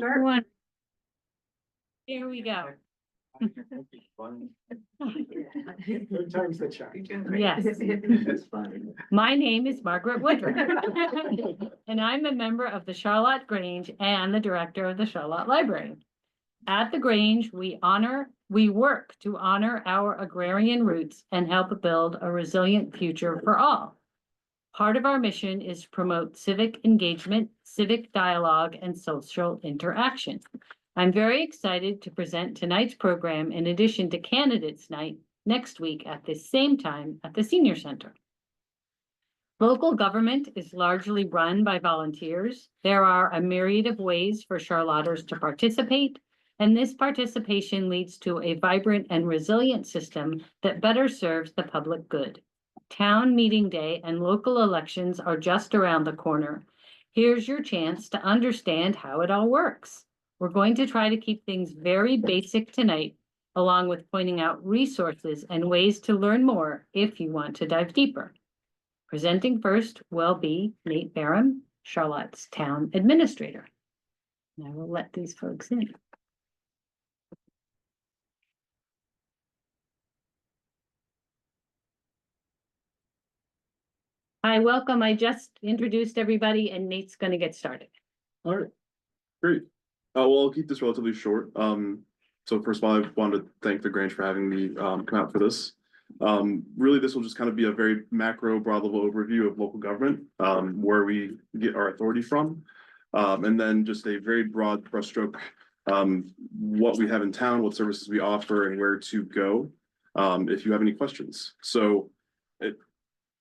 One. Here we go. Third time's the charm. Yes. My name is Margaret Woodruff. And I'm a member of the Charlotte Grange and the director of the Charlotte Library. At the Grange, we work to honor our agrarian roots and help build a resilient future for all. Part of our mission is to promote civic engagement, civic dialogue, and social interaction. I'm very excited to present tonight's program in addition to Candidates Night next week at the same time at the Senior Center. Local government is largely run by volunteers. There are a myriad of ways for Charlotters to participate, and this participation leads to a vibrant and resilient system that better serves the public good. Town meeting day and local elections are just around the corner. Here's your chance to understand how it all works. We're going to try to keep things very basic tonight, along with pointing out resources and ways to learn more if you want to dive deeper. Presenting first will be Nate Barham, Charlotte's town administrator. And I will let these folks in. Hi, welcome. I just introduced everybody and Nate's going to get started. All right, great. Well, I'll keep this relatively short. So first of all, I wanted to thank the Grange for having me come out for this. Really, this will just kind of be a very macro, broad level overview of local government, where we get our authority from, and then just a very broad brushstroke, what we have in town, what services we offer, and where to go if you have any questions. So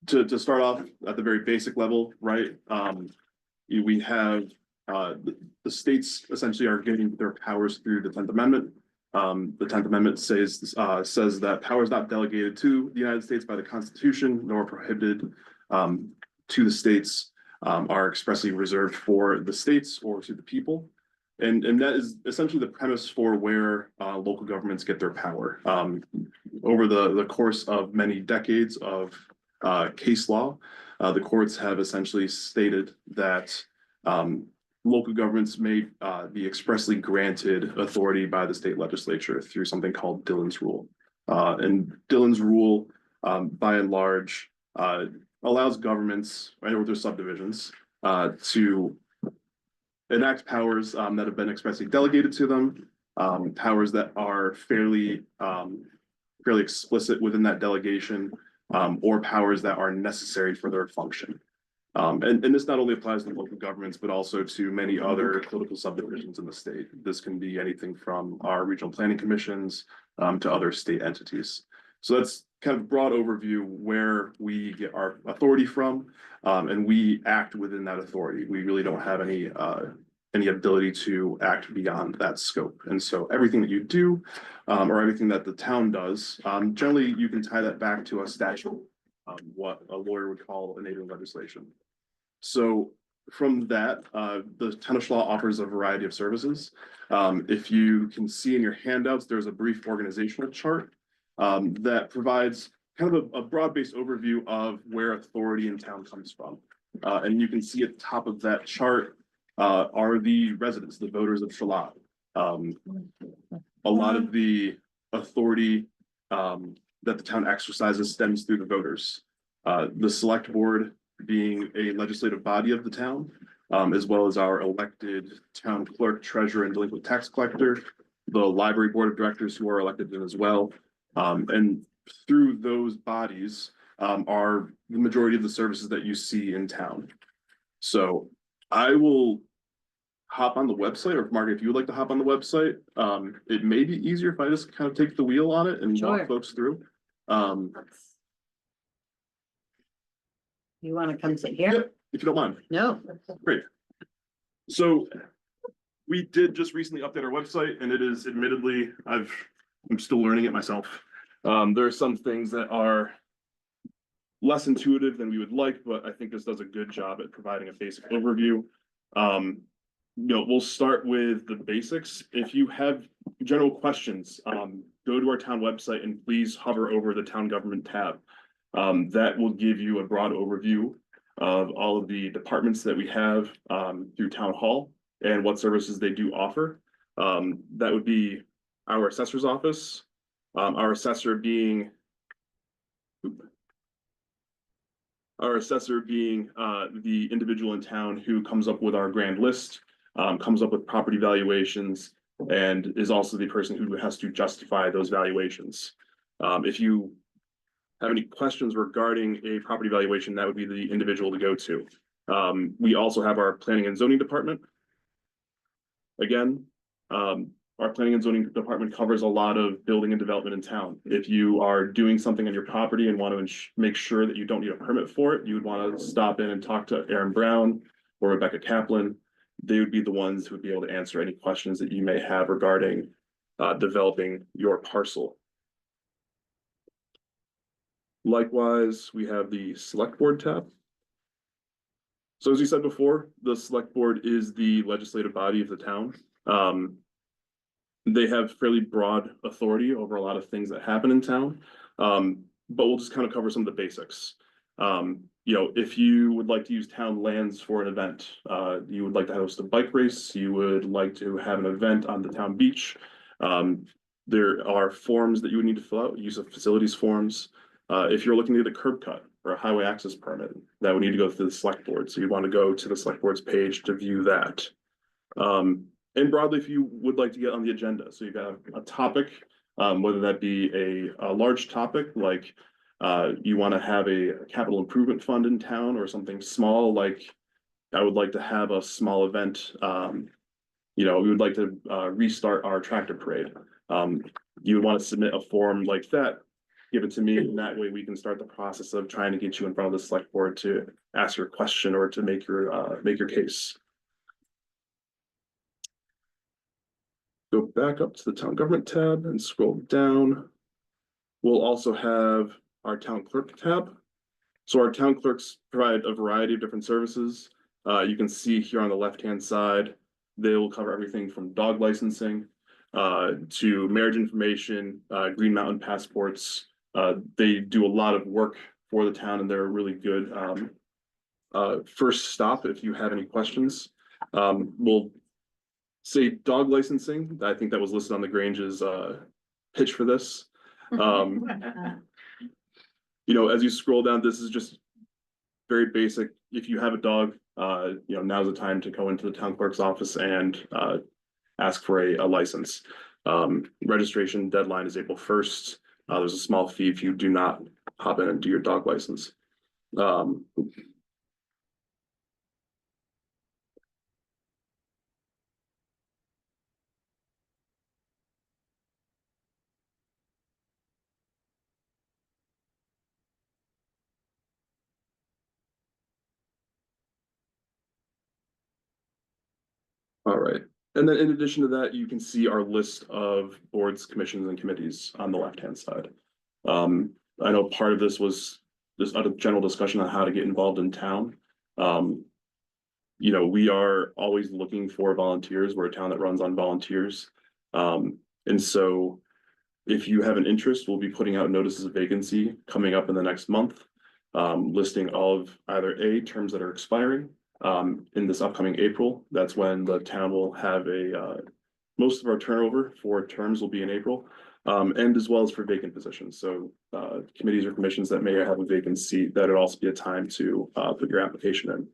to start off at the very basic level, right? We have the states essentially are getting their powers through the 10th Amendment. The 10th Amendment says that powers not delegated to the United States by the Constitution nor prohibited to the states are expressly reserved for the states or to the people. And that is essentially the premise for where local governments get their power. Over the course of many decades of case law, the courts have essentially stated that local governments may be expressly granted authority by the state legislature through something called Dillon's Rule. And Dillon's Rule, by and large, allows governments, right, or their subdivisions, to enact powers that have been expressly delegated to them, powers that are fairly explicit within that delegation, or powers that are necessary for their function. And this not only applies to local governments, but also to many other political subdivisions in the state. This can be anything from our regional planning commissions to other state entities. So that's kind of broad overview where we get our authority from, and we act within that authority. We really don't have any ability to act beyond that scope. And so everything that you do, or everything that the town does, generally you can tie that back to a statute, what a lawyer would call enabling legislation. So from that, the town of Charlotte offers a variety of services. If you can see in your handouts, there's a brief organizational chart that provides kind of a broad-based overview of where authority in town comes from. And you can see at the top of that chart are the residents, the voters of Charlotte. A lot of the authority that the town exercises stems through the voters. The select board being a legislative body of the town, as well as our elected town clerk, treasurer, and delinquent tax collector, the library board of directors who are elected in as well. And through those bodies are the majority of the services that you see in town. So I will hop on the website, or if Margaret, if you would like to hop on the website, it may be easier if I just kind of take the wheel on it and walk folks through. You want to come sit here? Yep, if you don't mind. No. Great. So we did just recently update our website, and it is admittedly, I'm still learning it myself. There are some things that are less intuitive than we would like, but I think this does a good job at providing a basic overview. We'll start with the basics. If you have general questions, go to our town website and please hover over the town government tab. That will give you a broad overview of all of the departments that we have through town hall. and what services they do offer. That would be our assessor's office, our assessor being the individual in town who comes up with our grand list, comes up with property valuations, and is also the person who has to justify those valuations. If you have any questions regarding a property valuation, that would be the individual to go to. We also have our planning and zoning department. Again, our planning and zoning department covers a lot of building and development in town. If you are doing something on your property and want to make sure that you don't need a permit for it, you would want to stop in and talk to Aaron Brown or Rebecca Kaplan. They would be the ones who would be able to answer any questions that you may have regarding developing your parcel. Likewise, we have the select board tab. So as you said before, the select board is the legislative body of the town. They have fairly broad authority over a lot of things that happen in town. But we'll just kind of cover some of the basics. You know, if you would like to use town lands for an event, you would like to host a bike race, you would like to have an event on the town beach. There are forms that you would need to fill out, use of facilities forms. If you're looking to get a curb cut or a highway access permit, that would need to go through the select board. So you want to go to the select board's page to view that. And broadly, if you would like to get on the agenda, so you've got a topic, whether that be a large topic, like you want to have a capital improvement fund in town, or something small, like I would like to have a small event. You know, we would like to restart our tractor parade. You would want to submit a form like that, give it to me, and that way we can start the process of trying to get you in front of the select board to ask your question or to make your case. Go back up to the town government tab and scroll down. We'll also have our town clerk tab. So our town clerks provide a variety of different services. You can see here on the left-hand side, they will cover everything from dog licensing to marriage information, Green Mountain passports. They do a lot of work for the town, and they're a really good first stop if you have any questions. We'll say dog licensing. I think that was listed on the Grange's pitch for this. You know, as you scroll down, this is just very basic. If you have a dog, you know, now's the time to go into the town clerk's office and ask for a license. Registration deadline is April 1st. There's a small fee if you do not hop in and do your dog license. All right. And then in addition to that, you can see our list of boards, commissions, and committees on the left-hand side. I know part of this was just a general discussion on how to get involved in town. You know, we are always looking for volunteers. We're a town that runs on volunteers. And so if you have an interest, we'll be putting out notices of vacancy coming up in the next month, listing all of either A, terms that are expiring, in this upcoming April. That's when the town will have most of our turnover for terms will be in April, and as well as for vacant positions. So committees or commissions that may have a vacant seat, that would also be a time to put your application in.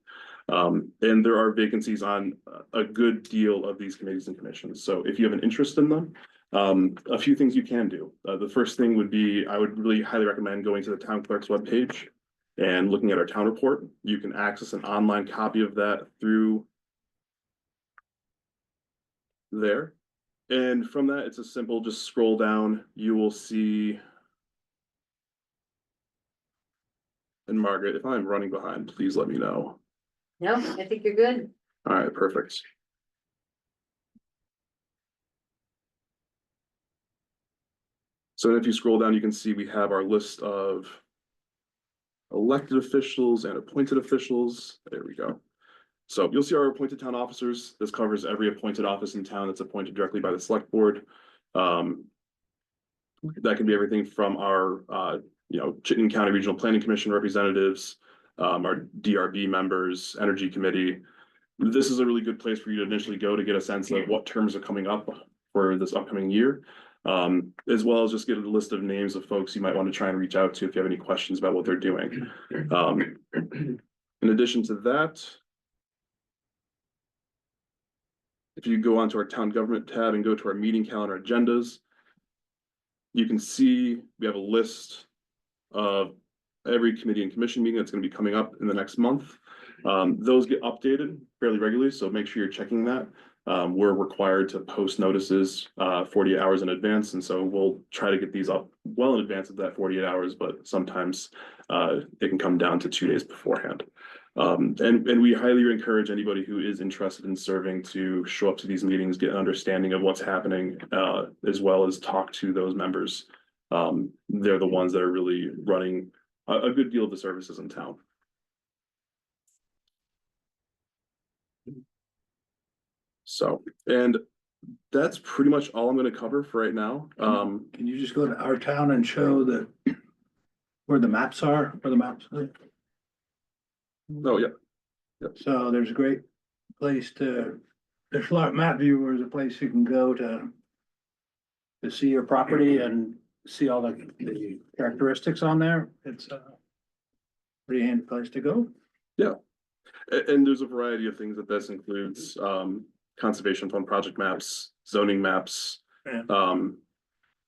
And there are vacancies on a good deal of these committees and commissions. So if you have an interest in them, a few things you can do. The first thing would be, I would really highly recommend going to the town clerk's webpage and looking at our town report. You can access an online copy of that through there. And from that, it's a simple, just scroll down, you will see. And Margaret, if I'm running behind, please let me know. No, I think you're good. All right, perfect. So if you scroll down, you can see we have our list of elected officials and appointed officials. There we go. So you'll see our appointed town officers. This covers every appointed office in town that's appointed directly by the select board. That can be everything from our, you know, Chittenden County Regional Planning Commission representatives, our DRB members, Energy Committee, this is a really good place for you to initially go to get a sense of what terms are coming up for this upcoming year. As well as just get a list of names of folks you might want to try and reach out to if you have any questions about what they're doing. In addition to that, if you go onto our town government tab and go to our meeting calendar agendas, you can see we have a list of every committee and commission meeting that's going to be coming up in the next month. Those get updated fairly regularly, so make sure you're checking that. We're required to post notices 48 hours in advance, and so we'll try to get these up well in advance of that 48 hours, but sometimes it can come down to 2 days beforehand. And we highly encourage anybody who is interested in serving to show up to these meetings, get an understanding of what's happening, as well as talk to those members. They're the ones that are really running a good deal of the services in town. So, and that's pretty much all I'm gonna cover for right now. Can you just go to our town and show that where the maps are, Oh, yeah, So there's a great place there's a lot of map viewer is a place you can go to see your property and see all the characteristics on there. It's a pretty handy place to go. and there's a variety of things that this includes, conservation fund project maps, zoning maps. Yeah.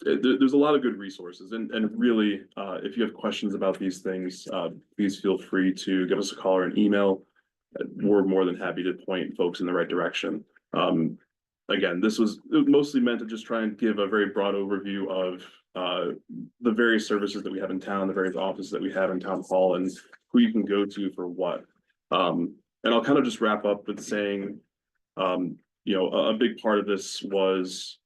There's a lot of good resources and really, if you have questions about these things, please feel free to give us a call or an email. We're more than happy to point folks in the right direction. Again, it was mostly meant to just try and give a very broad overview of the various services that we have in town, the various offices that we have in town hall, and who you can go to for what. And I'll kind of just wrap up with saying, a big part of this was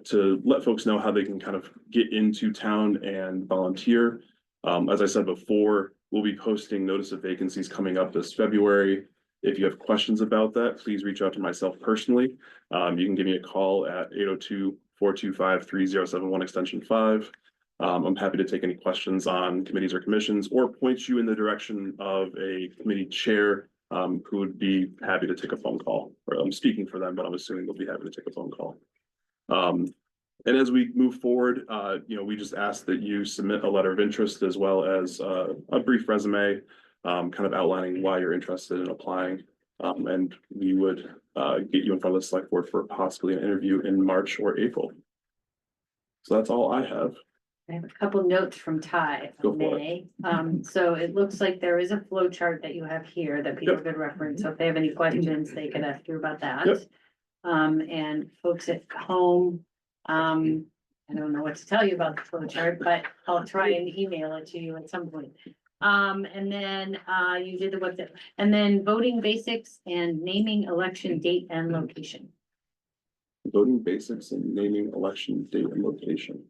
to let folks know how they can kind of get into town and volunteer. As I said before, we'll be posting notice of vacancies coming up this February. If you have questions about that, please reach out to myself personally. You can give me a call at 802-425-3071 extension 5. I'm happy to take any questions on committees or commissions or point you in the direction of a committee chair who would be happy to take a phone call. Or I'm speaking for them, but I'm assuming they'll be happy to take a phone call. And as we move forward, we just ask that you submit a letter of interest as well as a brief resume, kind of outlining why you're interested in applying. And we would get you in front of the select board for possibly an interview in March or April. So that's all I have. I have a couple notes from Ty, if I Go for it. may. So it looks like there is a flow chart that you have here that people could reference. So if they have any questions, they could ask you about that. Yep. And folks at home, I don't know what to tell you about the flow chart, but I'll try and email it to you at some point. And then you did the website, and then voting basics and naming election date and location. Voting basics and naming election date and location.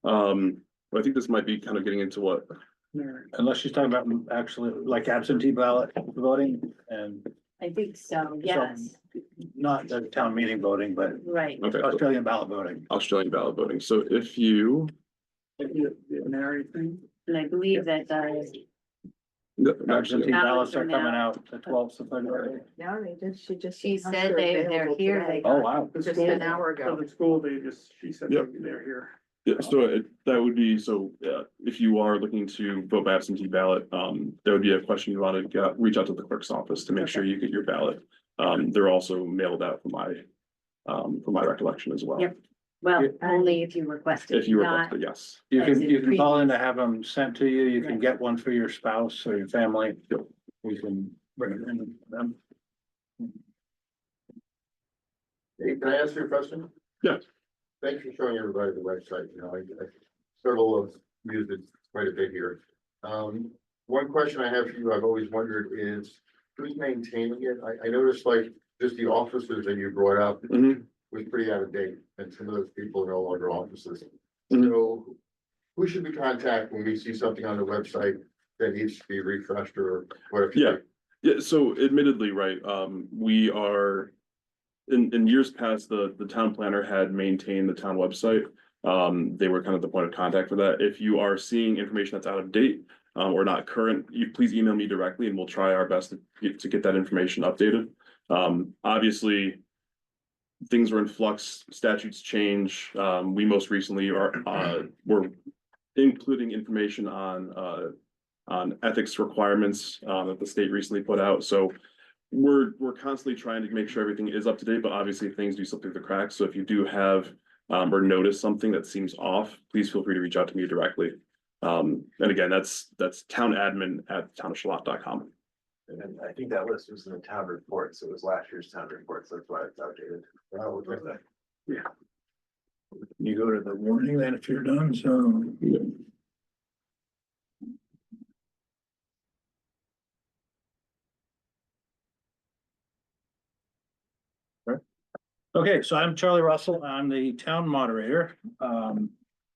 I think this might be kind of getting into what. Unless she's talking about actually like absentee ballot voting and I think so, yes, not the town meeting voting, but right. Okay, Australian ballot voting. Australian ballot voting. So if you. And I believe that Absentee Ballots ballots are are coming now- out the 12th of February. Yeah, they did, she said they're here, they Oh, got. wow. Just an hour ago. the school, she said Yep. they're here. Yeah, so that would be, if you are looking to vote by absentee ballot, there would be a question you want to reach out to the clerk's office to make sure you get your ballot. They're also mailed out from my recollection as well. Yep. Well, Yeah. only if you request it, If you not, request it, yes. You As can, in you can call in to previous. have them sent to you. You can Right. get one for your spouse or your family. Yep. You can bring it in for them. Hey, can I ask you a question? Yeah. Thanks for showing everybody the website, I several of used it quite a bit here. One question I have for you, I've always wondered is, who's maintaining it? I noticed like just the officers that you brought up Mhm. was pretty out of date, and some of those people are no longer officers. Mhm. So who should we contact when we see something on the website that needs to be refreshed or whatever? Yeah. Yeah, so admittedly, right, we are. In years past, the town planner had maintained the town website. They were kind of the point of contact for that. If you are seeing information that's out of date, or not current, you please email me directly and we'll try our best to get that information updated. Obviously, things are in flux, statutes change. We most recently were including information on ethics requirements, that the state recently put out. So we're constantly trying to make sure everything is up to date, but obviously things do slip through the cracks. So if you do have, or notice something that seems off, please feel free to reach out to me directly. And again, that's townofchalot.com. And I think that list was in the town reports. It was last year's town reports. That's why it's outdated. Oh, okay. You go to the warning then if you're done, so. Okay, so I'm Charlie Russell. I'm the town moderator.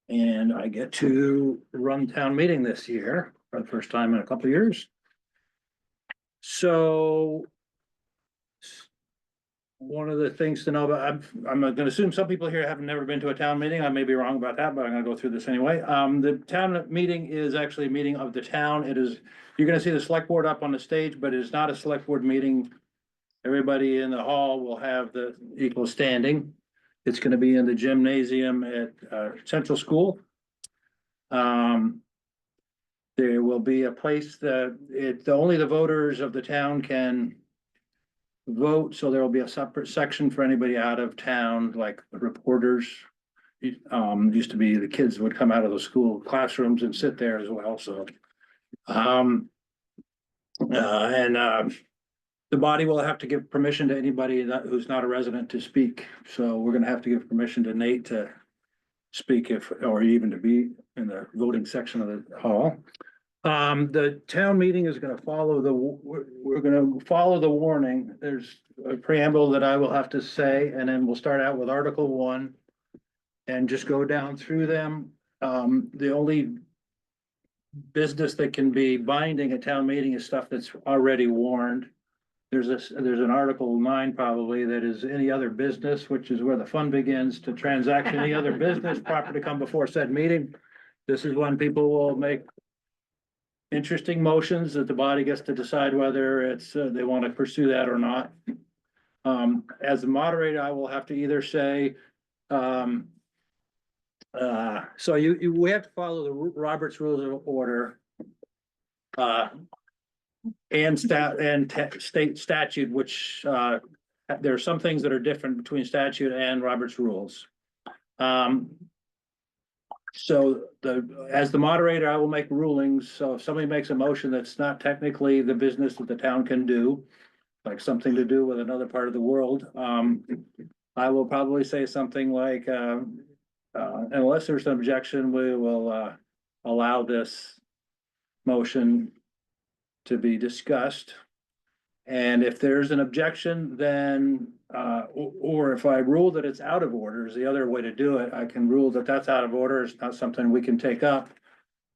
And I get to run town meeting this year for the first time in a couple of years. So one of the things to know about, I'm gonna assume some people here have never been to a town meeting. I may be wrong about that, but I'm gonna go through this anyway. The town meeting is actually a meeting of the town. It is, you're gonna see the select board up on the stage, but it is not a select board meeting. Everybody in the hall will have the equal standing. It's gonna be in the gymnasium at Central School. There will be a place that only the voters of the town can vote, so there will be a separate section for anybody out of town, like reporters. Used to be the kids would come out of the school classrooms and sit there as well, so. The body will have to give permission to anybody who's not a resident to speak, so we're gonna have to give permission to Nate to speak or even to be in the voting section of the hall. The town meeting is gonna follow we're gonna follow the warning. There's a preamble that I will have to say, and then we'll start out with Article 1 and just go down through them. The only business that can be binding at town meeting is stuff that's already warned. There's an Article 9 probably that is any other business, which is where the fun begins, to transaction any other business proper to come before said meeting. This is when people will make interesting motions that the body gets to decide whether it's, they want to pursue that or not. As a moderator, I will have to either say, so we have to follow the Robert's Rules of Order. And state statute, which, there are some things that are different between statute and Robert's Rules. So as the moderator, I will make rulings. So if somebody makes a motion that's not technically the business that the town can do, like something to do with another part of the world, I will probably say something like, unless there's an objection, we will allow this motion to be discussed. And if there's an objection, then, or if I rule that it's out of order, is the other way to do it, I can rule that that's out of order, it's not something we can take up.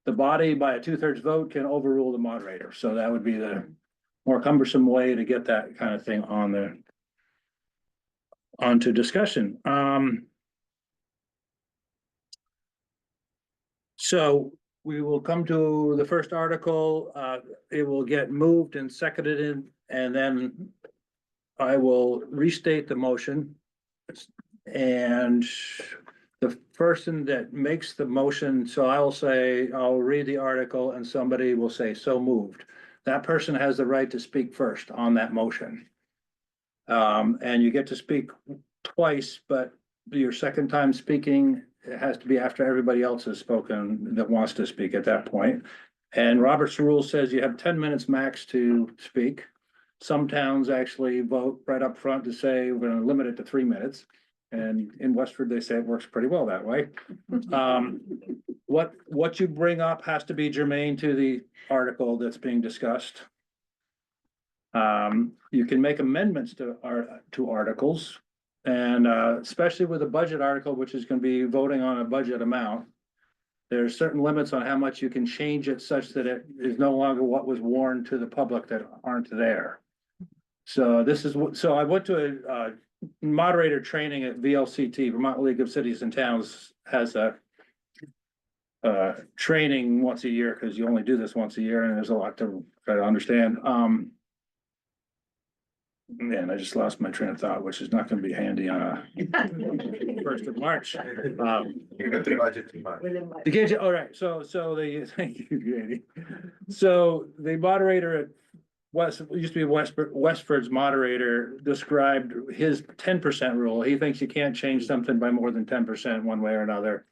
The body by a 2/3 vote can overrule the moderator, so that would be the more cumbersome way to get that kind of thing onto discussion. So we will come to the first article, it will get moved and seconded in, and then I will restate the motion. And the person that makes the motion, so I will say, I'll read the article and somebody will say, so moved. That person has the right to speak first on that motion. And you get to speak twice, but your second time speaking, it has to be after everybody else has spoken that wants to speak at that point. And Robert's Rule says you have 10 minutes max to speak. Some towns actually vote right up front to say we're going to limit it to 3 minutes. And in Westford, they say it works pretty well that way. What you bring up has to be germane to the article that's being discussed. You can make amendments to articles. And especially with a budget article, which is going to be voting on a budget amount, there's certain limits on how much you can change it such that it is no longer what was warned to the public that aren't there. So I went to a moderator training at VLCT, Vermont League of Cities and Towns, has a training once a year, because you only do this once a year and there's a lot to try to understand. Man, I just lost my train of thought, which is not gonna be handy on a first of March. You're gonna budget too much. The gauge, all right, so the, thank you, Grady. So the moderator at West, it used to be Westford's moderator described his 10% rule. He thinks you can't change something by more than 10% one way or another.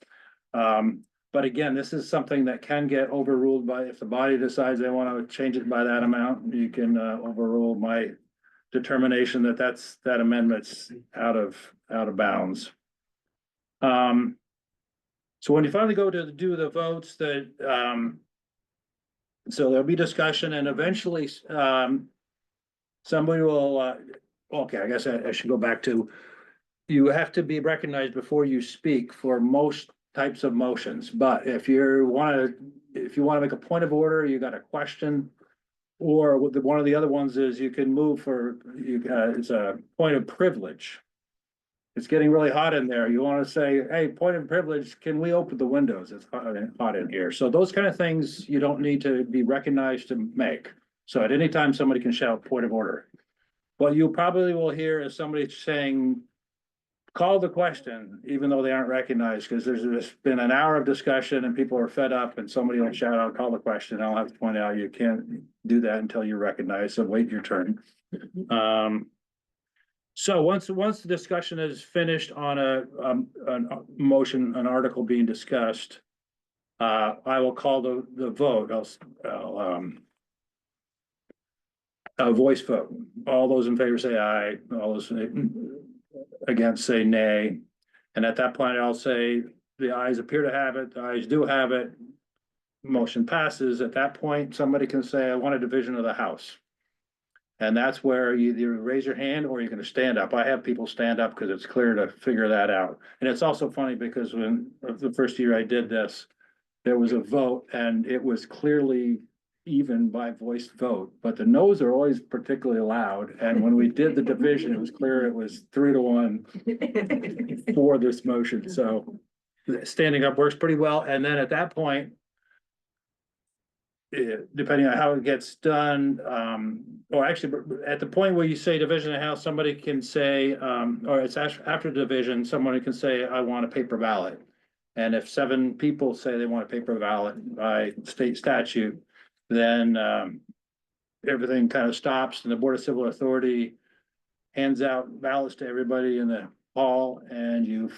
But again, this is something that can get overruled by, if the body decides they want to change it by that amount, you can overrule my determination that that amendment's out of bounds. So when you finally go to do the votes, that so there'll be discussion and eventually somebody will okay, I guess I should go back to, you have to be recognized before you speak for most types of motions, but if you want to make a point of order, you got a question. Or one of the other ones is you can move for, it's a point of privilege. It's getting really hot in there. You want to say, hey, point of privilege, can we open the windows? It's hot in here. So those kind of things you don't need to be recognized to make. So at any time, somebody can shout point of order. What you probably will hear is somebody saying, call the question, even though they aren't recognized, because there's been an hour of discussion and people are fed up and somebody will shout out, call the question. I'll have to point out, you can't do that until you're recognized, so wait your turn. So once the discussion is finished on a motion, an article being discussed, I will call the vote. I'll voice vote. All those in favor say aye. All those against say nay. And at that point, I'll say the ayes appear to have it, the ayes do have it. Motion passes. At that point, somebody can say, I want a division of the House. And that's where you either raise your hand or you're gonna stand up. I have people stand up because it's clear to figure that out. And it's also funny because when the first year I did this, there was a vote and it was clearly even by voice vote, but the no's are always particularly loud. And when we did the division, it was clear it was 3-1 for this motion. So standing up works pretty well. And then at that point, depending on how it gets done, or actually at the point where you say division of House, somebody can say, or it's after division, someone can say, I want a paper ballot. And if 7 people say they want a paper ballot by state statute, then everything kind of stops and the Board of Civil Authority hands out ballots to everybody in the hall and you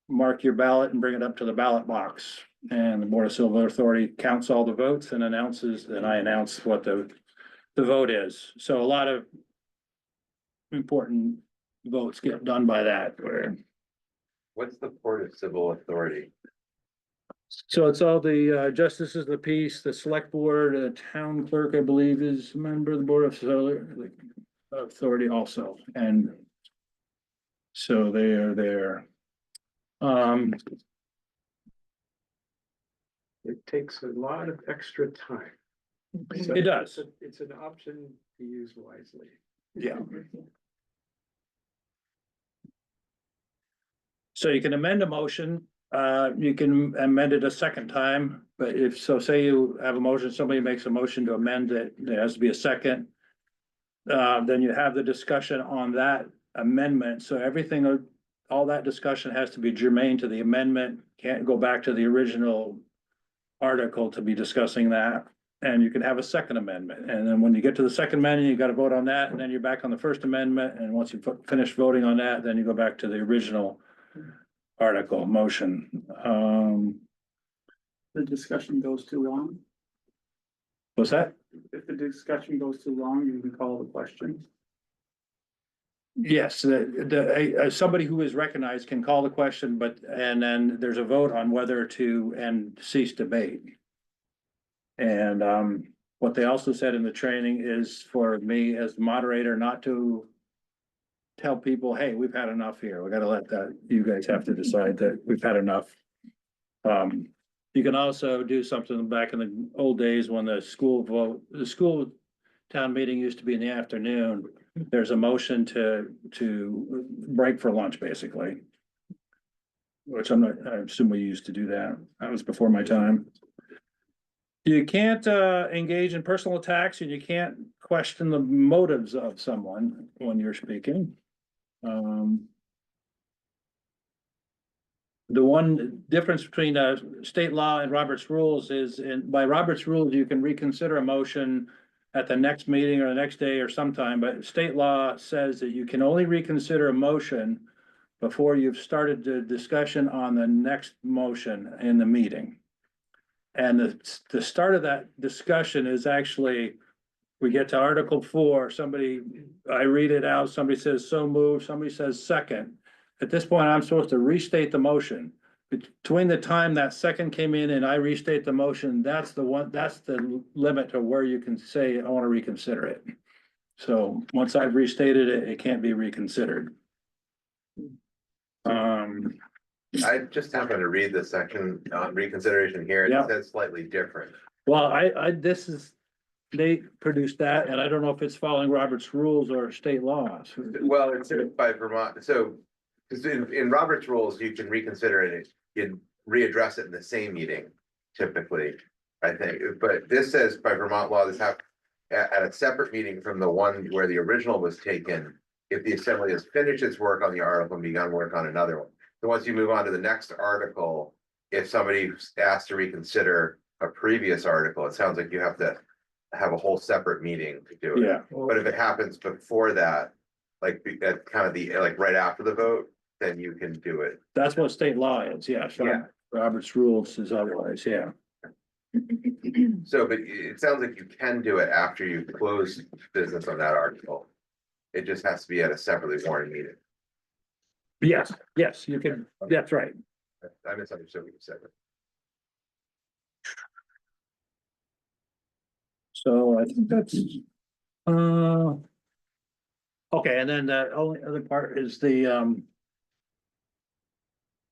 mark your ballot and bring it up to the ballot box. And the Board of Civil Authority counts all the votes and announces, and I announce what the vote is. So a lot of important votes get done by that. What's the Port of Civil Authority? So it's all the justices of the peace, the select board, the town clerk, I believe, is a member of the Board of Civil Authority also, and so they are there. It takes a lot of extra time. It does. It's an option to use wisely. Yeah. So you can amend a motion, you can amend it a second time, but if, so say you have a motion, somebody makes a motion to amend it, there has to be a second. Then you have the discussion on that amendment, so everything, all that discussion has to be germane to the amendment, can't go back to the original article to be discussing that. And you can have a second amendment, and then when you get to the second amendment, you got to vote on that, and then you're back on the first amendment, and once you finish voting on that, then you go back to the original article motion. The discussion goes too long. What's that? If the discussion goes too long, you can call the question. Yes, somebody who is recognized can call the question, but, and then there's a vote on whether to and cease debate. And what they also said in the training is for me as the moderator not to tell people, hey, we've had enough here. We gotta let that, you guys have to decide that we've had enough. You can also do something back in the old days when the school town meeting used to be in the afternoon. There's a motion to break for lunch, basically. Which I assume we used to do that. That was before my time. You can't engage in personal attacks and you can't question the motives of someone when you're speaking. The one difference between state law and Robert's rules is by Robert's rules, you can reconsider a motion at the next meeting or the next day or sometime, but state law says that you can only reconsider a motion before you've started the discussion on the next motion in the meeting. And the start of that discussion is actually, we get to Article 4, I read it out, somebody says so moved, somebody says second. At this point, I'm supposed to restate the motion. Between the time that second came in and I restate the motion, that's the limit to where you can say, I want to reconsider it. So once I've restated it, it can't be reconsidered. I just happened to read the section on reconsideration here, and Yeah. it says slightly different. Well, they produced that, and I don't know if it's following Robert's rules or state laws. Well, it's by Vermont, so, because in Robert's rules, you can reconsider it, you readdress it in the same meeting, typically, I think, but this says by Vermont law, this have at a separate meeting from the one where the original was taken, if the assembly has finished its work on the article and begun work on another one. So once you move on to the next article, if somebody asked to reconsider a previous article, it sounds like you have to have a whole separate meeting to do it. Yeah, But if it happens before that, like at kind of like right after the vote, then you can do it. that's what state law is, yes. Yeah. Robert's rules is otherwise, yeah. So, but it sounds like you can do it after you close business on that article. It just has to be at a separately warned meeting. Yes, you can, that's right. I misunderstood what you said. So I think that's, okay, and then the only other part is there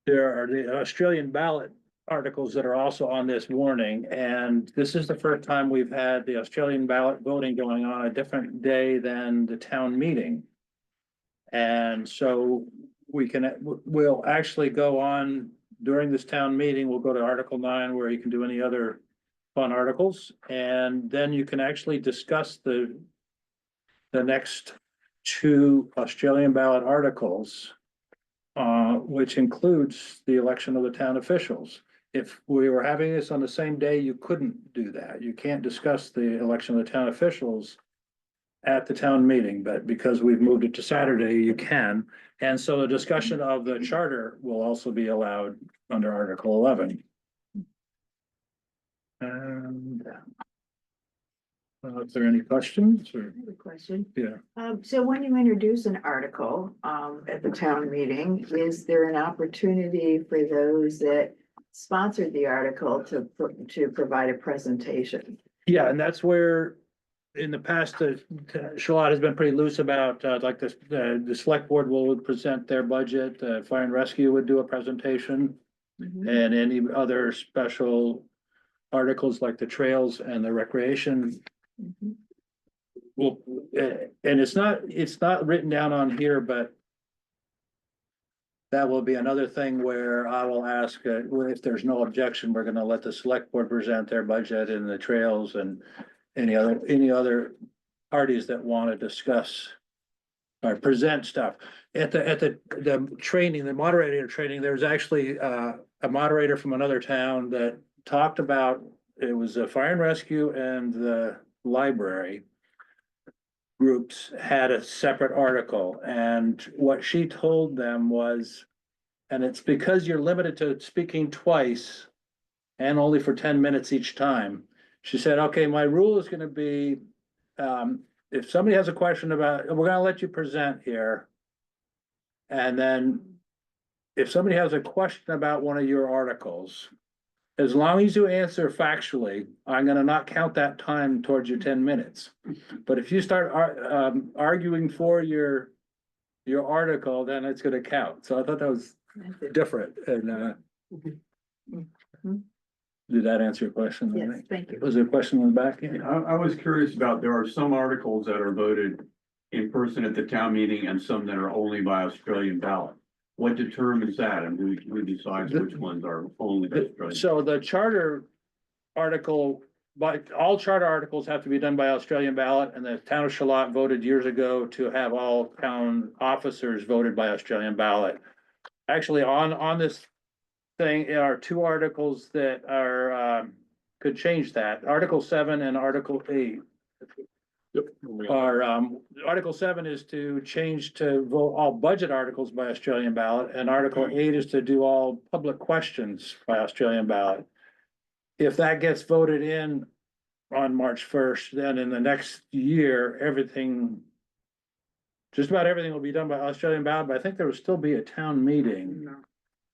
are the Australian ballot articles that are also on this warning, and this is the first time we've had the Australian ballot voting going on a different day than the town meeting. And so we'll actually go on during this town meeting, we'll go to Article 9 where you can do any other fun articles, and then you can actually discuss the next two Australian ballot articles, which includes the election of the town officials. If we were having this on the same day, you couldn't do that. You can't discuss the election of the town officials at the town meeting, but because we've moved it to Saturday, you can. And so the discussion of the charter will also be allowed under Article 11. And if there are any questions or, I have a question. yeah, So when you introduce an article, at the town meeting, is there an opportunity for those that sponsored the article to provide a presentation? yeah, and that's where in the past, Charlotte has been pretty loose about, like the select board will present their budget, fire and rescue would do a presentation. And any other special articles like the trails and the recreation. Well, and it's not written down on here, but that will be another thing where I will ask, if there's no objection, we're gonna let the select board present their budget and the trails and any other parties that want to discuss or present stuff. At the training, the moderator training, there was actually a moderator from another town that talked about, it was a fire and rescue and the library groups had a separate article, and what she told them was, and it's because you're limited to speaking twice and only for 10 minutes each time. She said, okay, my rule is gonna be, if somebody has a question about, we're gonna let you present here. And then if somebody has a question about one of your articles, as long as you answer factually, I'm gonna not count that time towards your 10 minutes. But if you start arguing for your article, then it's gonna count. So I thought that was different, and did that answer your question? Yes, thank you. Was there a question on the back end? I was curious about, there are some articles that are voted in person at the town meeting and some that are only by Australian ballot. What determines that, and who decides which ones are only by Australian? So the charter article but all charter articles have to be done by Australian ballot, and the town of Charlotte voted years ago to have all town officers voted by Australian ballot. Actually, on this thing are two articles that are, could change that. Article 7 and Article 8 are, Article 7 is to change to vote all budget articles by Australian ballot, and Article 8 is to do all public questions by Australian ballot. If that gets voted in on March 1st, then in the next year, everything, just about everything will be done by Australian ballot, but I think there will still be a town meeting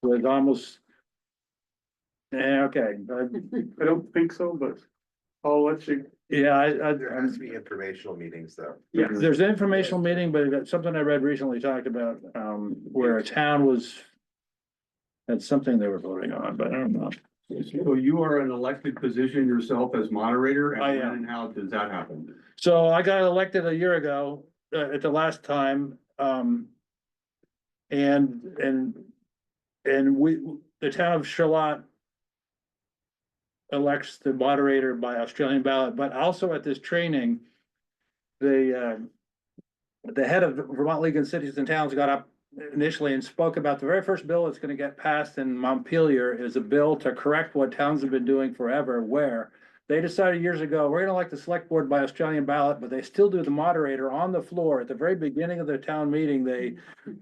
with almost. Okay, I don't think so, but I'll let you, There has to be informational meetings though. yeah. there's an informational meeting, but it's something I read recently talked about, where a town was. Had something they were voting on, but I don't know. So you are an elected position yourself as moderator, and I when am. and how does that happen? So I got elected a year ago, at the last time, and we, the town of Charlotte. Elects the moderator by Australian ballot, but also at this training. The head of Vermont League of Cities and Towns got up initially and spoke about the very first bill that's gonna get passed in Montpelier is a bill to correct what towns have been doing forever, where they decided years ago, we're gonna elect the select board by Australian ballot, but they still do the moderator on the floor. At the very beginning of their town meeting, they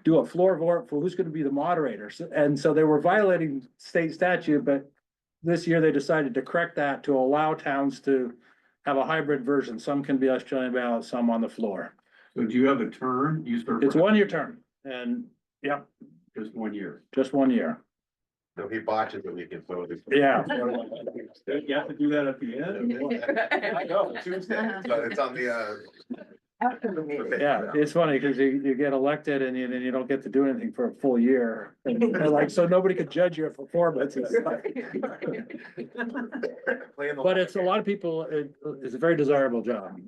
do a floor vote for who's gonna be the moderator. And so they were violating state statute, but this year they decided to correct that to allow towns to have a hybrid version. Some can be Australian ballot, some on the floor. So do you have a term? You serve. It's for- 1 year term and, yeah, Just 1 year. just 1 year. So if he botches it, we can vote it. Yeah. You have to do that at the end? I know, Tuesday, but it's on the, After the meeting. Yeah, it's funny because you get elected and then you don't get to do anything for a full year. And like, so nobody could judge your performance. It's like- Play in the- But it's a lot of people, it's a very desirable job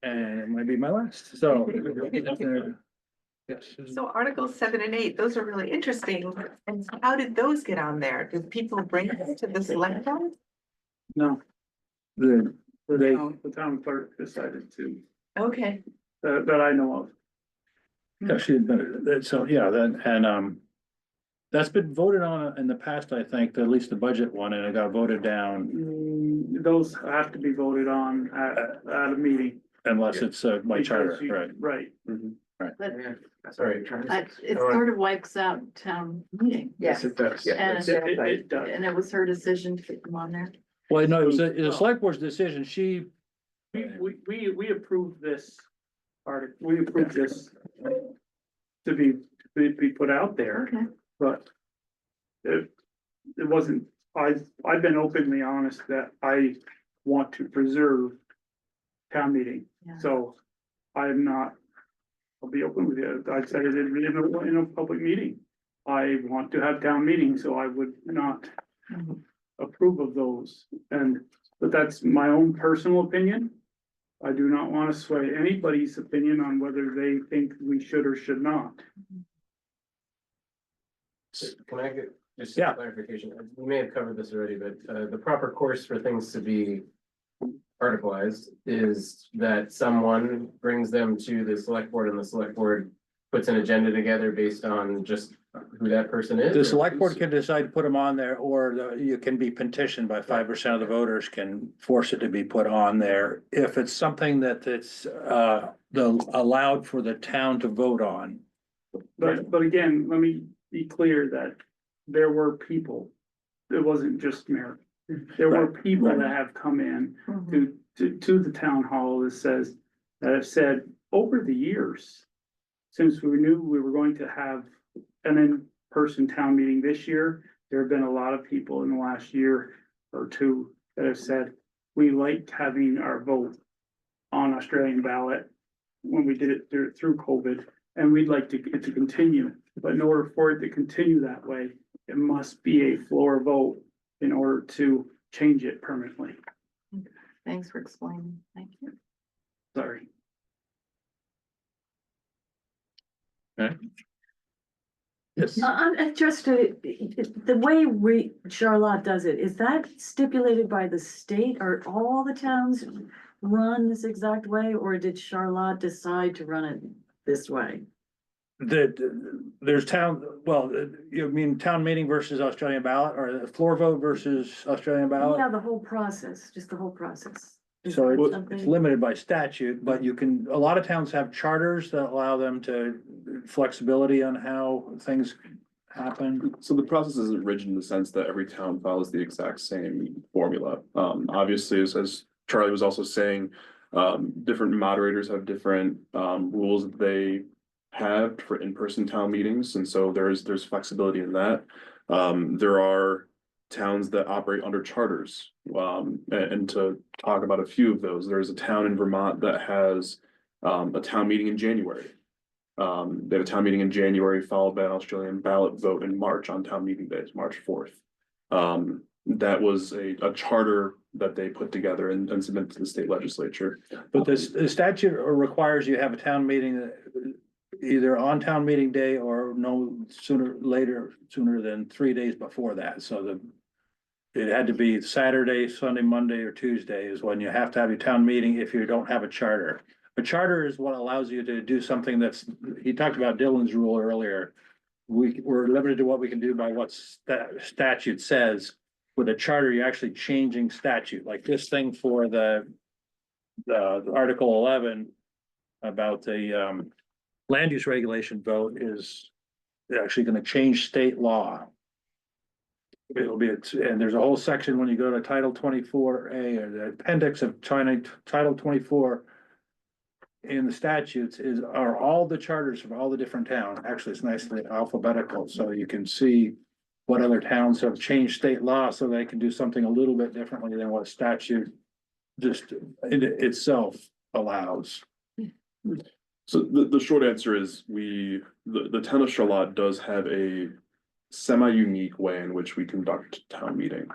and it might be my last, so. Yes. So Articles 7 and 8, those are really interesting. And how did those get on there? Did people bring them to the select board? No, The, they, the town clerk decided to, Okay, that I know of. yeah, she admitted it. So, yeah, then, and, that's been voted on in the past, I think, at least the budget one, and it got voted down Those have to be voted on at a meeting. unless it's, by charter, because you- right? Right. Sorry. It sort of wipes out town meeting. Yes. It does. And, It does. and it was her decision to put them on there. Well, no, it was the select board's decision. She, We approved this article, we approved this to be put out there, Okay. but it wasn't, I've been openly honest that I want to preserve town meeting, Yeah. so I'm not, I'll be open with you, I said it in a public meeting. I want to have town meetings, so I would not Mhm. approve of those, but that's my own personal opinion. I do not want to sway anybody's opinion on whether they think we should or should not. Can I get just Yeah. some clarification? We may have covered this already, but the proper course for things to be articleized is that someone brings them to the select board and the select board puts an agenda together based on just who that person is. the or select board who's- can decide to put them on there, or you can be petitioned by 5% of the voters can force it to be put on there. If it's something that it's, allowed for the town to vote on. But again, let me be clear that there were people, it wasn't just mayor. There were people that have come in to the town hall that have said, over the years, since we knew we were going to have an in-person town meeting this year, there have been a lot of people in the last year or two that have said, we liked having our vote on Australian ballot when we did it through COVID, and we'd like it to continue. But in order for it to continue that way, it must be a floor vote in order to change it permanently. Thanks for explaining. Thank you. Sorry. Yes. The way Charlotte does it, is that stipulated by the state? Are all the towns run this exact way, or did Charlotte decide to run it this way? There's town, well, you mean town meeting versus Australian ballot, or the floor vote versus Australian ballot? Yeah, the whole process, just the whole process. Is So that it's something- limited by statute, but you can, a lot of towns have charters that allow them to flexibility on how things happen. So the process isn't rigid in the sense that every town follows the exact same formula. Obviously, as Charlie was also saying, different moderators have different rules that they have for in-person town meetings, and so there's flexibility in that. There are towns that operate under charters. And to talk about a few of those, there's a town in Vermont that has a town meeting in January. They have a town meeting in January, followed by an Australian ballot vote in March on town meeting days, March 4th. That was a charter that they put together and submitted to the state legislature. But the statute requires you have a town meeting either on town meeting day or sooner than 3 days before that. So it had to be Saturday, Sunday, Monday, or Tuesday is when you have to have your town meeting if you don't have a charter. A charter is what allows you to do something he talked about Dylan's rule earlier. We're limited to what we can do by what statute says. With a charter, you're actually changing statute, like this thing for the Article 11 about the land use regulation vote is actually gonna change state law. It'll be, and there's a whole section when you go to Title 24A, or the appendix of Title 24 in the statutes are all the charters from all the different towns. Actually, it's nicely alphabetical, so you can see what other towns have changed state law so they can do something a little bit differently than what statute just itself allows. So the short answer is the town of Charlotte does have a semi-unique way in which we conduct town meeting.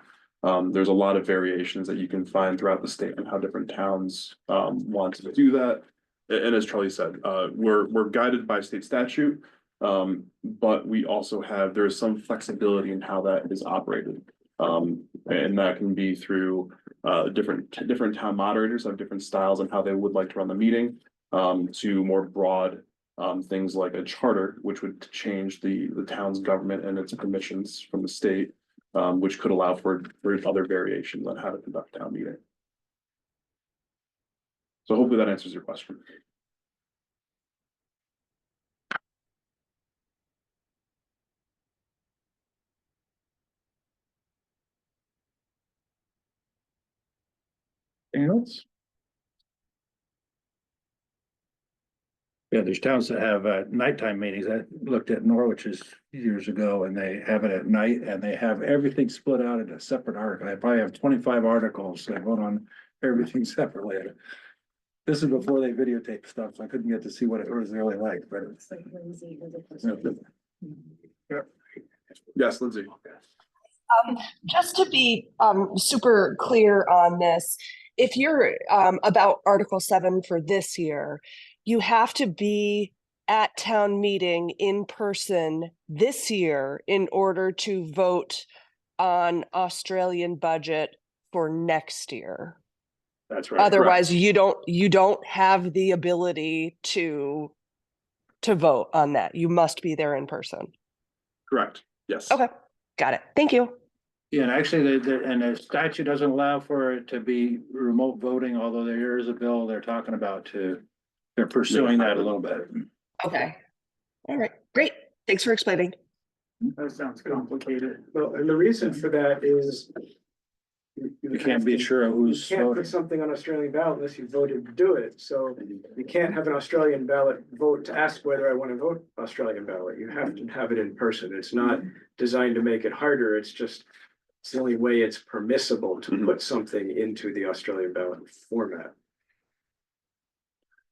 There's a lot of variations that you can find throughout the state on how different towns want to do that. And as Charlie said, we're guided by state statute, but we also there's some flexibility in how that is operated. And that can be through different town moderators have different styles on how they would like to run the meeting, to more broad things like a charter, which would change the town's government and its permissions from the state, which could allow for other variations on how to conduct town meeting. So hopefully that answers your question. Anything else? Yeah, there's towns that have nighttime meetings. I looked at Norwich's years ago and they have it at night and they have everything split out into a separate article. I probably have 25 articles that vote on everything separately. This is before they videotape stuff, so I couldn't get to see what it was really like, but it's. Yes, Lindsay. Just to be super clear on this, if you're about Article 7 for this year, you have to be at town meeting in person this year in order to vote on Australian budget for next year. That's right. Otherwise, you don't have the ability to vote on that. You must be there in person. Correct. Yes. Okay, got it. Thank you. Yeah, and actually, the statute doesn't allow for it to be remote voting, although there is a bill they're talking about they're pursuing that a little bit. Okay. All right, great. Thanks for explaining. That sounds complicated. Well, and the reason for that is. You can't be sure who's You can't voting. put something on Australian ballot unless you voted to do it, so you can't have an Australian ballot vote to ask whether I want to vote Australian ballot, you have to have it in person, it's not designed to make it harder, it's the only way it's permissible to put something into the Australian ballot format.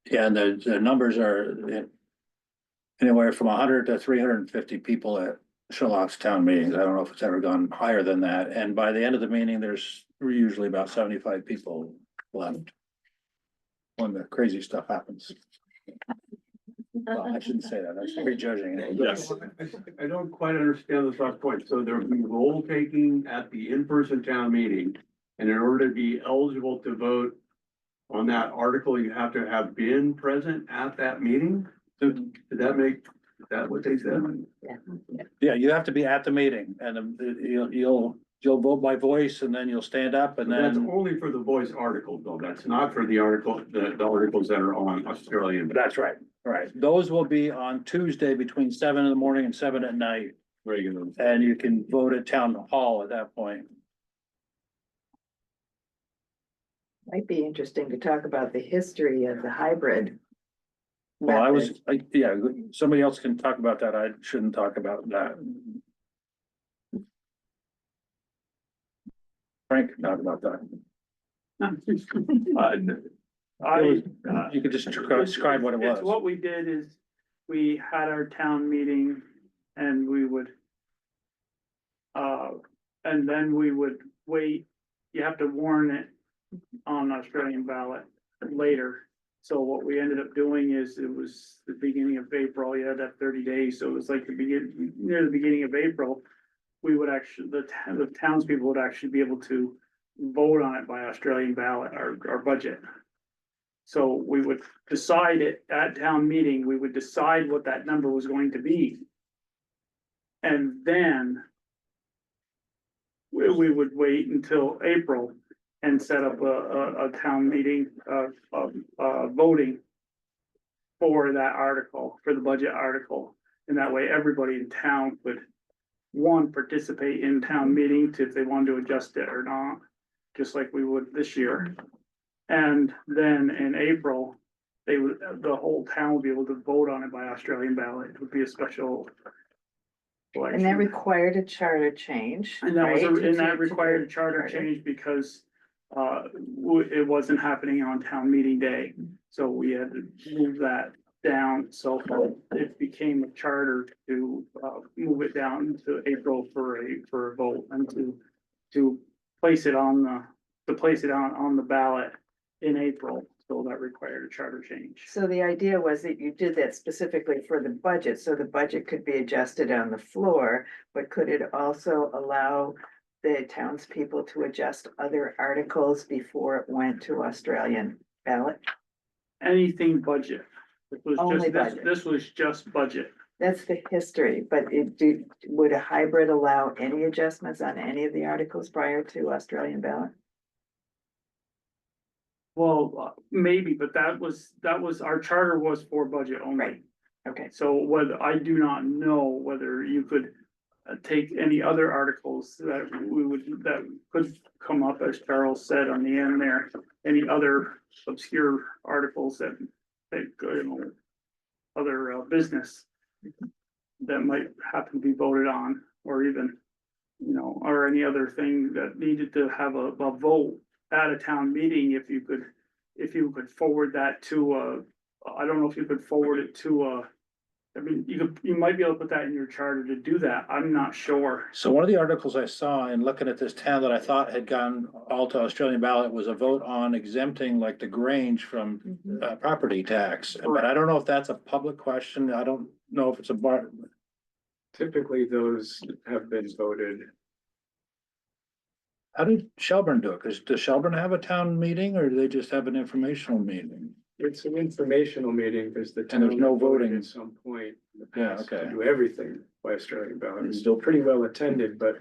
Yeah, and the numbers are anywhere from 100 to 350 people at Charlotte's town meetings. I don't know if it's ever gone higher than that. And by the end of the meeting, there's usually about 75 people left when the crazy stuff happens. Well, I shouldn't say that, that's prejudging. Yes. I don't quite understand this last point. So there'll be roll taking at the in-person town meeting. And in order to be eligible to vote on that article, you have to have been present at that meeting? Did that what they said? Yeah, you have to be at the meeting and you'll vote by voice and then you'll stand up and That's then. only for the voice articles, though. That's not for the article, the articles that are on Australian. That's right, right. Those will be on Tuesday between 7 in the morning and 7 at night. Regular. And you can vote at town hall at that point. Might be interesting to talk about the history of the hybrid. Well, method. yeah, somebody else can talk about that. I shouldn't talk about that. Frank, can talk about that. You could just describe what it It's was. what we did is, we had our town meeting and we would. And then we would wait, you have to warn it on Australian ballot later. So what we ended up doing is, it was the beginning of April, you had that 30 days, so it was like near the beginning of April. We would actually, the townspeople would actually be able to vote on it by Australian ballot, our budget. So we would decide it at town meeting, we would decide what that number was going to be. And then we would wait until April and set up a town meeting voting for that article, for the budget article. And that way, everybody in town would, one, participate in town meeting if they wanted to adjust it or not, just like we would this year. And then in April, the whole town would be able to vote on it by Australian ballot. It would be a special election. And that required a charter change. And that was, right? and that required a charter change because it wasn't happening on town meeting day. So we had to move that down, so it became a charter to move it down to April for a vote and to place it on the ballot in April. So that required a charter change. So the idea was that you did that specifically for the budget, so the budget could be adjusted on the floor, but could it also allow the townspeople to adjust other articles before it went to Australian ballot? Anything budget. Only budget. This was just budget. That's the history, but would a hybrid allow any adjustments on any of the articles prior to Australian ballot? Well, maybe, but that was, our charter was for budget only. Right. Okay, So whether, I do not know whether you could take any other articles that that could come up, as Charles said on the end there, any other obscure articles that other business that might happen to be voted on, or even, or any other thing that needed to have a vote at a town meeting, if you could forward that to I don't know if you could forward it to I mean, you might be able to put that in your charter to do that. I'm not sure. So one of the articles I saw in looking at this town that I thought had gone all to Australian ballot was a vote on exempting like the Grange from property tax. But I don't know if that's a public question. I don't know if it's a bar. Typically, those have been voted. How did Shelburne do it? Does Shelburne have a town meeting or do they just have an informational meeting? It's an informational meeting because the And town there's no voted voting. at some point in the Yeah, past okay. to do everything by Australian ballot. It's still pretty well attended, but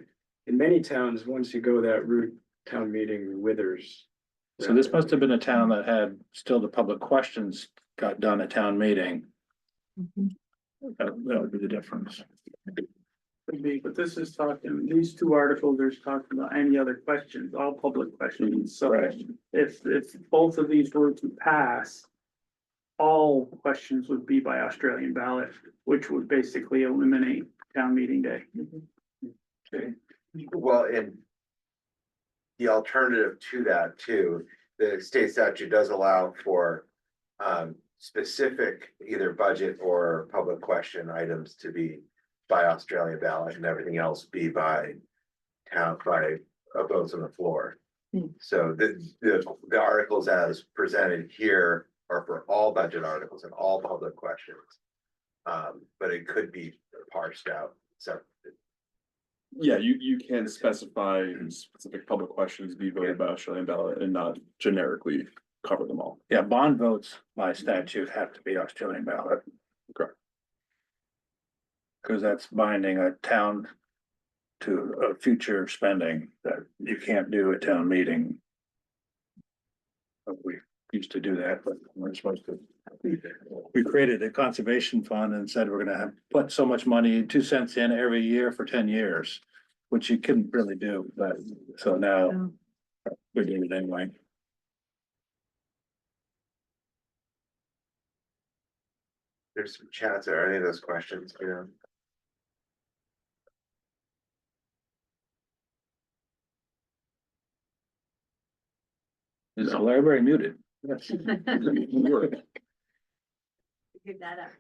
in many towns, once you go that route, town meeting withers. So this must have been a town that had still the public questions got done at town meeting. That would be the difference. Could be, but this is talking, these two articles, there's talking about any other questions, all public questions. So Right. if both of these were to pass, all questions would be by Australian ballot, which would basically eliminate town meeting day. Well, and the alternative to that too, the state statute does allow for specific either budget or public question items to be by Australian ballot and everything else be by votes on the floor. So the articles as presented here are for all budget articles and all public questions. But it could be parsed out, so. Yeah, you can specify specific public questions be voted by Australian ballot and not generically cover them all. Yeah, bond votes by statute have to be Australian ballot. Correct. Cause that's binding a town to a future spending that you can't do at town meeting. But we used to do that, but we're supposed to. We created a conservation fund and said we're gonna have, put so much money, 2 cents in every year for 10 years. Which you couldn't really do, but so now we're doing it anyway. There's some chats, are any of those questions, you know? Is the library muted? Yes. Figured that out.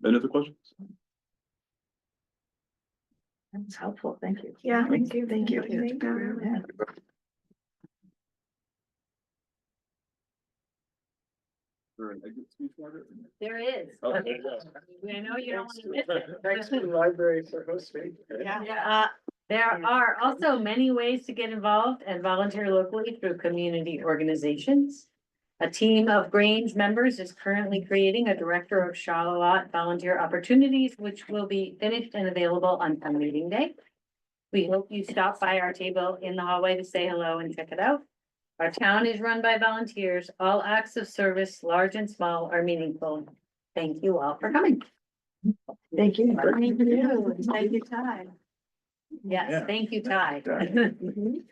Any other questions? That's helpful, thank you. Yeah, thank you. Thank you. Yeah. There is. Oh, I there you go. know you don't want to miss Thanks to it. the library for hosting. Yeah, there are also many ways to get involved and volunteer locally through community organizations. A team of Grange members is currently creating a director of Charlotte volunteer opportunities, which will be finished and available on town meeting day. We hope you stop by our table in the hallway to say hello and check it out. Our town is run by volunteers. All acts of service, large and small, are meaningful. Thank you all for coming. Thank you. Thank you. Thank you, Ty. Yes, Yeah. thank you, Ty. Mhm.